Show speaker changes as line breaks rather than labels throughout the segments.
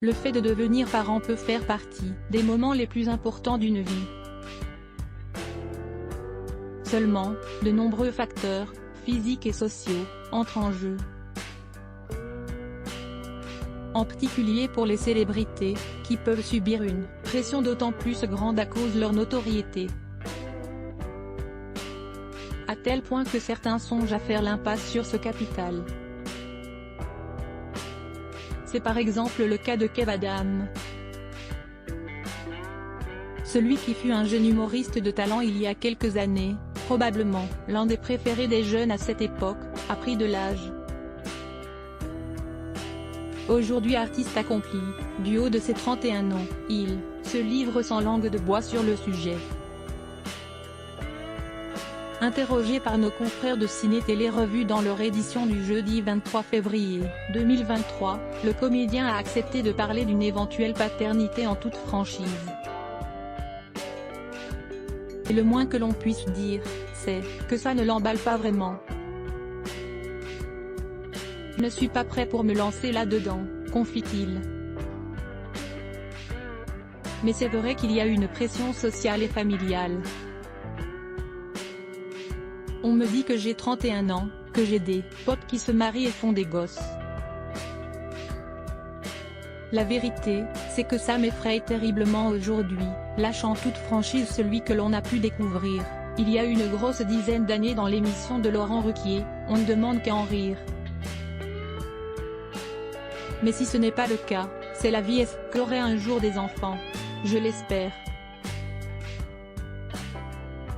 Le fait de devenir parent peut faire partie des moments les plus importants d'une vie. Seulement, de nombreux facteurs, physiques et sociaux, entrent en jeu. En particulier pour les célébrités, qui peuvent subir une pression d'autant plus grande à cause de leur notoriété. À tel point que certains songent à faire l'impasse sur ce capital. C'est par exemple le cas de Kev Adams. Celui qui fut un jeune humoriste de talent il y a quelques années, probablement l'un des préférés des jeunes à cette époque, a pris de l'âge. Aujourd'hui artiste accompli, du haut de ses 31 ans, il se livre sans langue de bois sur le sujet. Interrogé par nos confrères de Ciné Télé Revue dans leur édition du jeudi 23 février 2023, le comédien a accepté de parler d'une éventuelle paternité en toute franchise. Et le moins que l'on puisse dire, c'est que ça ne l'emballe pas vraiment. Je ne suis pas prêt pour me lancer là-dedans, confie-t-il. Mais c'est vrai qu'il y a une pression sociale et familiale. On me dit que j'ai 31 ans, que j'ai des potes qui se marient et font des gosses. La vérité, c'est que ça m'effraie terriblement aujourd'hui, lâchant toute franchise celui que l'on a pu découvrir, il y a une grosse dizaine d'années dans l'émission de Laurent Ruquier, On ne demande qu'à en rire. Mais si ce n'est pas le cas, c'est la vie. Est-ce que j'aurai un jour des enfants? Je l'espère.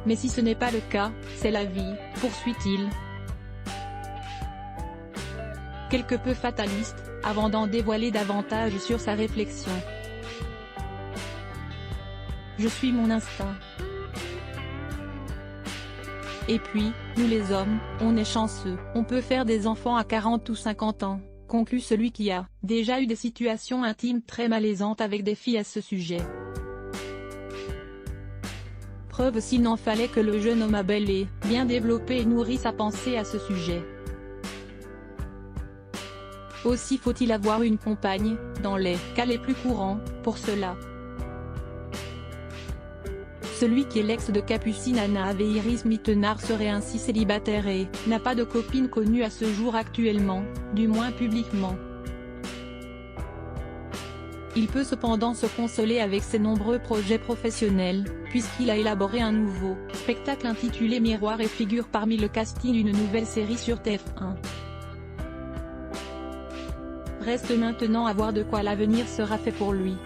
Mais si ce n'est pas le cas, c'est la vie, poursuit-il. Quelque peu fataliste, avant d'en dévoiler davantage sur sa réflexion. Je suis mon instinct. Et puis, nous les hommes, on est chanceux, on peut faire des enfants à 40 ou 50 ans, conclut celui qui a déjà eu des situations intimes très malaisantes avec des filles à ce sujet. Preuve s'il n'en fallait que le jeune homme a bel et bien développé et nourri sa pensée à ce sujet. Aussi faut-il avoir une compagne, dans les cas les plus courants, pour cela. Celui qui est l'ex de Capucine Anna Aveïris Mittenard serait ainsi célibataire et n'a pas de copine connue à ce jour actuellement, du moins publiquement. Il peut cependant se consoler avec ses nombreux projets professionnels, puisqu'il a élaboré un nouveau spectacle intitulé Miroir et figure parmi le casting d'une nouvelle série sur TF1. Reste maintenant à voir de quoi l'avenir sera fait pour lui.